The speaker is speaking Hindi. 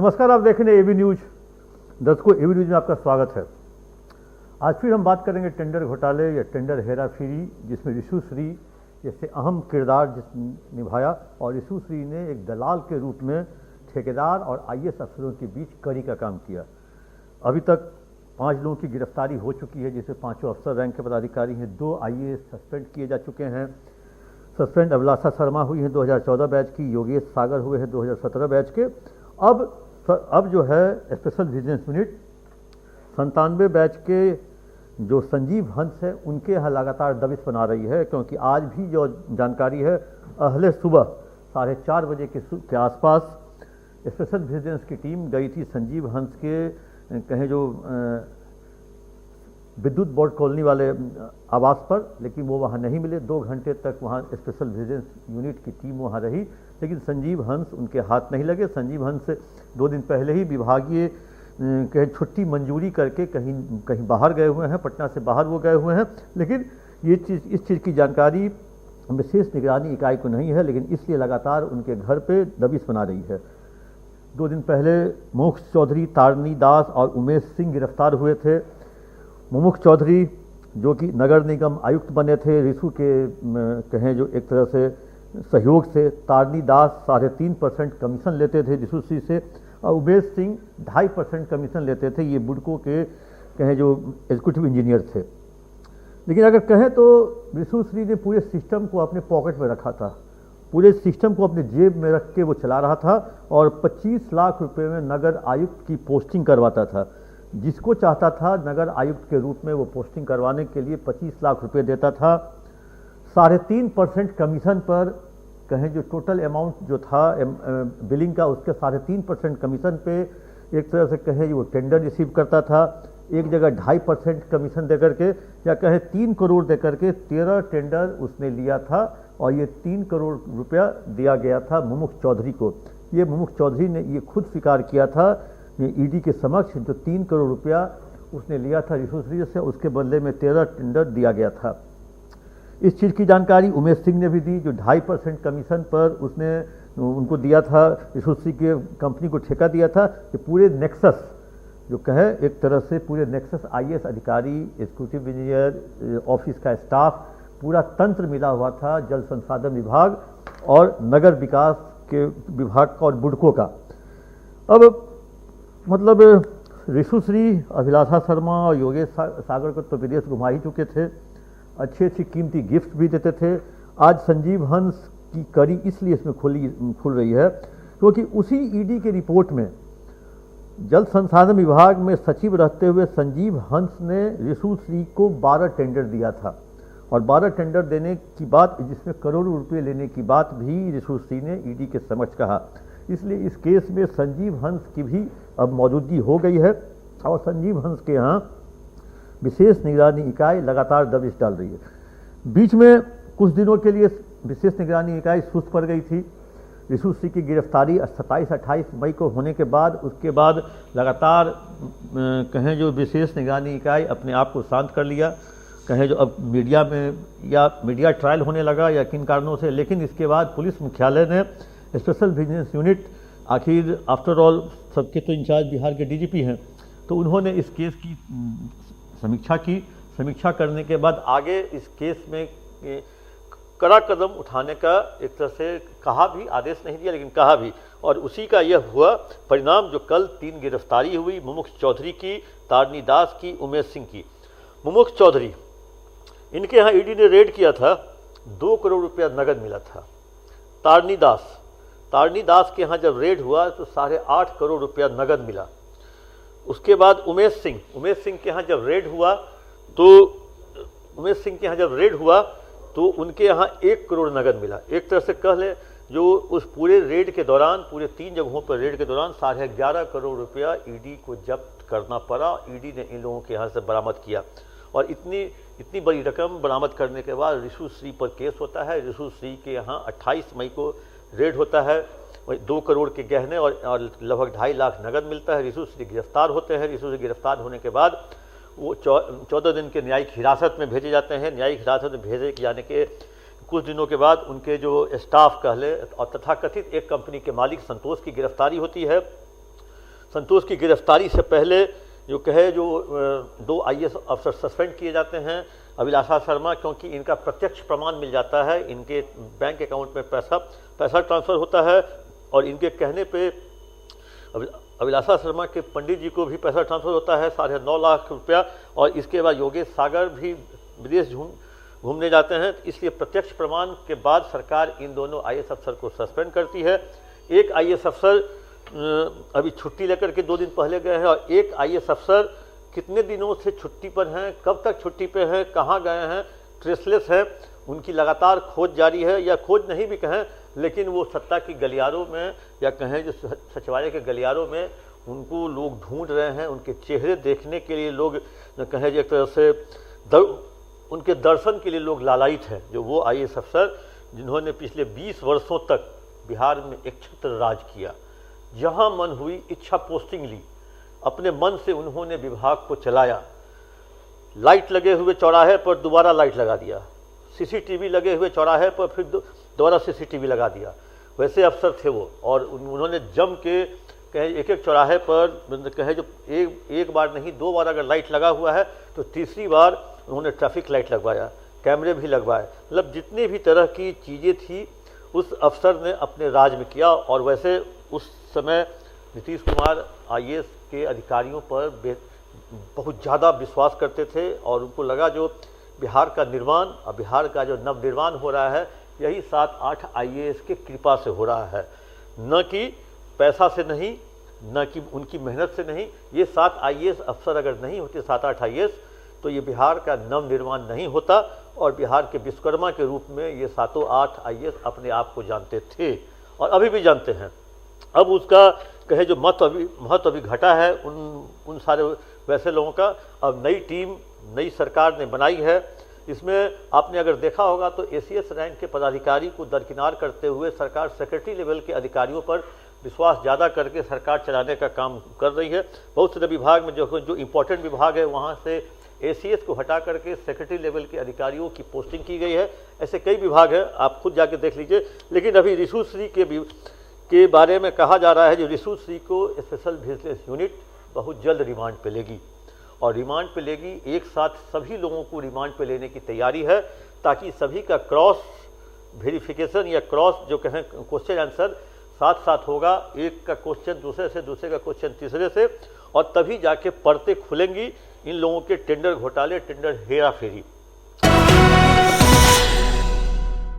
नमस्कार, आप देख रहे हैं एबी न्यूज। दर्शकों, एबी न्यूज में आपका स्वागत है। आज फिर हम बात करेंगे टेंडर घोटाले या टेंडर हेराफेरी, जिसमें रिशु श्री जैसे अहम किरदार निभाया और रिशु श्री ने एक दलाल के रूप में ठेकेदार और आईएएस अफसरों के बीच कड़ी का काम किया। अभी तक 5 लोगों की गिरफ्तारी हो चुकी है, जिसमें 5 अफसर रैंक के पदाधिकारी हैं। 2 आईएएस सस्पेंड किए जा चुके हैं। सस्पेंड अभिलाषा शर्मा हुई हैं 2014 बैच की, योगेश सागर हुए हैं 2017 बैच के। अब जो है स्पेशल विजिलेंस यूनिट 97 बैच के जो संजीव हंस है उनके यहाँ लगातार दबिश बना रही है, क्योंकि आज भी जो जानकारी है अहले सुबह 4:30 बजे के आसपास स्पेशल विजिलेंस की टीम गई थी संजीव हंस के कहें जो विद्युत बोर्ड कॉलोनी वाले आवास पर, लेकिन वो वहाँ नहीं मिले। 2 घंटे तक वहाँ स्पेशल विजिलेंस यूनिट की टीम वहाँ रही, लेकिन संजीव हंस उनके हाथ नहीं लगे। संजीव हंस 2 दिन पहले ही विभागीय कहीं छुट्टी मंजूरी करके कहीं बाहर गए हुए हैं, पटना से बाहर वो गए हुए हैं। लेकिन इस चीज़ की जानकारी विशेष निगरानी इकाई को नहीं है, लेकिन इसलिए लगातार उनके घर पे दबिश बना रही है। 2 दिन पहले मोक्ष चौधरी, तारनी दास और उमेश सिंह गिरफ्तार हुए थे। मुमुख चौधरी जो कि नगर निगम आयुक्त बने थे रिशु के कहें जो एक तरह से सहयोग से। तारनी दास 3.5% कमीशन लेते थे रिशु श्री से और उमेश सिंह 2.5% कमीशन लेते थे। ये बुडको के कहें जो एग्जीक्यूटिव इंजीनियर थे। लेकिन अगर कहें तो रिशु श्री ने पूरे सिस्टम को अपने पॉकेट में रखा था, पूरे सिस्टम को अपने जेब में रख के वो चला रहा था और 25 लाख रुपए में नगर आयुक्त की पोस्टिंग करवाता था। जिसको चाहता था नगर आयुक्त के रूप में वो पोस्टिंग करवाने के लिए 25 लाख रुपए देता था। 3.5% कमीशन पर कहें जो टोटल अमाउंट जो था बिलिंग का, उसके 3.5% कमीशन पे एक तरह से कहें वो टेंडर रिसीव करता था। एक जगह 2.5% कमीशन देकर के या कहें 3 करोड़ देकर के 13 टेंडर उसने लिया था और ये 3 करोड़ रुपया दिया गया था मुमुख चौधरी को। ये मुमुख चौधरी ने ये खुद स्वीकार किया था ईडी के समक्ष, जो 3 करोड़ रुपया उसने लिया था रिशु श्री से, उसके बदले में 13 टेंडर दिया गया था। इस चीज़ की जानकारी उमेश सिंह ने भी दी, जो 2.5% कमीशन पर उसने उनको दिया था, रिशु श्री के कंपनी को ठेका दिया था कि पूरे नेक्सस जो कहे एक तरह से पूरे नेक्सस आईएएस अधिकारी, एग्जीक्यूटिव इंजीनियर, ऑफिस का स्टाफ, पूरा तंत्र मिला हुआ था जल संसाधन विभाग और नगर विकास के विभाग का और बुडको का। अब मतलब रिशु श्री, अभिलाषा शर्मा और योगेश सागर को तो विदेश घुमा ही चुके थे, अच्छी कीमती गिफ्ट भी देते थे। आज संजीव हंस की कड़ी इसलिए इसमें खुल रही है क्योंकि उसी ईडी के रिपोर्ट में जल संसाधन विभाग में सचिव रहते हुए संजीव हंस ने रिशु श्री को 12 टेंडर दिया था और 12 टेंडर देने की बात, जिसमें करोड़ों रुपये लेने की बात भी रिशु श्री ने ईडी के समक्ष कहा। इसलिए इस केस में संजीव हंस की भी अब मौजूदगी हो गई है और संजीव हंस के यहाँ विशेष निगरानी इकाई लगातार दबिश डाल रही है। बीच में कुछ दिनों के लिए विशेष निगरानी इकाई सुस्त पड़ गई थी। रिशु श्री की गिरफ्तारी 27-28 मई को होने के बाद उसके बाद लगातार कहें जो विशेष निगरानी इकाई अपने आप को शांत कर लिया, कहें जो अब मीडिया में या मीडिया ट्रायल होने लगा या किन कारणों से। लेकिन इसके बाद पुलिस मुख्यालय ने स्पेशल विजिलेंस यूनिट, आखिर आफ्टर ऑल सबके तो इंचार्ज बिहार के डीजीपी हैं, तो उन्होंने इस केस की समीक्षा की। समीक्षा करने के बाद आगे इस केस में कड़ा कदम उठाने का एक तरह से कहा भी, आदेश नहीं दिया लेकिन कहा भी, और उसी का यह हुआ परिणाम जो कल 3 गिरफ्तारी हुई मुमुख चौधरी की, तारनी दास की, उमेश सिंह की। मुमुख चौधरी, इनके यहाँ ईडी ने रेड किया था, 2 करोड़ रुपया नगद मिला था। तारनी दास के यहाँ जब रेड हुआ तो 8.5 करोड़ रुपया नगद मिला। उसके बाद उमेश सिंह के यहाँ जब रेड हुआ तो उनके यहाँ 1 करोड़ नगद मिला। एक तरह से कह ले जो उस पूरे रेड के दौरान, पूरे 3 जगहों पर रेड के दौरान 11.5 करोड़ रुपया ईडी को जब्त करना पड़ा। ईडी ने इन लोगों के यहाँ से बरामद किया और इतनी बड़ी रकम बरामद करने के बाद रिशु श्री पर केस होता है। रिशु श्री के यहाँ 28 मई को रेड होता है, 2 करोड़ के गहने और लगभग 2.5 लाख नगद मिलता है। रिशु श्री गिरफ्तार होते हैं। रिशु श्री गिरफ्तार होने के बाद वो 14 दिन के न्यायिक हिरासत में भेजे जाते हैं। न्यायिक हिरासत में भेजे जाने के कुछ दिनों के बाद उनके जो स्टाफ कहले और तथाकथित एक कंपनी के मालिक संतोष की गिरफ्तारी होती है संतोष की गिरफ्तारी से पहले जो कहे जो 2 IAS अफसर सस्पेंड किए जाते हैं, अभिलाषा शर्मा, क्योंकि इनका प्रत्यक्ष प्रमाण मिल जाता है, इनके बैंक अकाउंट में पैसा ट्रांसफ़र होता है और इनके कहने पे अभिलाषा शर्मा के पंडित जी को भी पैसा ट्रांसफ़र होता है 9.5 लाख रुपया, और इसके बाद योगेश सागर भी विदेश घूमने जाते हैं। इसलिए प्रत्यक्ष प्रमाण के बाद सरकार इन दोनों IAS अफसर को सस्पेंड करती है। एक IAS अफसर अभी छुट्टी लेकर के 2 दिन पहले गए हैं, और एक IAS अफसर कितने दिनों से छुट्टी पर हैं, कब तक छुट्टी पे हैं, कहाँ गए हैं, ट्रेसलेस है। उनकी लगातार खोज जारी है, या खोज नहीं भी कहें, लेकिन वो सत्ता की गलियारों में या कहें जो सचिवालय के गलियारों में उनको लोग ढूंढ रहे हैं। उनके चेहरे देखने के लिए लोग कहें एक तरह से उनके दर्शन के लिए लोग लालायित हैं। जो वो IAS अफसर जिन्होंने पिछले 20 वर्षों तक बिहार में एक छत्र राज किया, जहां मन हुई इच्छा पोस्टिंग ली, अपने मन से उन्होंने विभाग को चलाया। लाइट लगे हुए चौराहे पर दोबारा लाइट लगा दिया, CCTV लगे हुए चौराहे पर फिर दोबारा CCTV लगा दिया। वैसे अफसर थे वो, और उन्होंने जम के कहे एक चौराहे पर कहे जो एक बार नहीं 2 बार अगर लाइट लगा हुआ है तो तीसरी बार उन्होंने ट्रैफिक लाइट लगवाया, कैमरे भी लगवाए। मतलब जितनी भी तरह की चीज़ें थी उस अफसर ने अपने राज में किया। और वैसे उस समय नीतीश कुमार IAS के अधिकारियों पर बहुत ज़्यादा विश्वास करते थे, और उनको लगा जो बिहार का निर्माण और बिहार का जो नवनिर्माण हो रहा है यही 7-8 IAS के कृपा से हो रहा है, न कि पैसा से नहीं, न कि उनकी मेहनत से नहीं। ये 7 IAS अफसर अगर नहीं होते, 7-8 IAS, तो ये बिहार का नवनिर्माण नहीं होता, और बिहार के विश्वकर्मा के रूप में ये 7-8 IAS अपने आप को जानते थे और अभी भी जानते हैं। अब उसका कहे जो महत्व अभी घटा है उन सारे वैसे लोगों का। अब नई टीम नई सरकार ने बनाई है। इसमें आपने अगर देखा होगा तो ACS रैंक के पदाधिकारी को दरकिनार करते हुए सरकार सेक्रेटरी लेवल के अधिकारियों पर विश्वास ज़्यादा करके सरकार चलाने का काम कर रही है। बहुत सारे विभाग में जो इम्पोर्टेंट विभाग है वहाँ से ACS को हटा करके सेक्रेटरी लेवल के अधिकारियों की पोस्टिंग की गई है। ऐसे कई विभाग हैं, आप खुद जाके देख लीजिए। लेकिन अभी रिशु श्री के बारे में कहा जा रहा है जो रिशु श्री को स्पेशल विजिलेंस यूनिट बहुत जल्द रिमांड पे लेगी, और रिमांड पे लेगी, एक साथ सभी लोगों को रिमांड पे लेने की तैयारी है, ताकि सभी का क्रॉस वेरिफिकेशन या क्रॉस जो कहें क्वेश्चन आंसर साथ साथ होगा। एक का क्वेश्चन दूसरे से, दूसरे का क्वेश्चन तीसरे से, और तभी जाके परतें खुलेंगी इन लोगों के टेंडर घोटाले, टेंडर हेरा फेरी।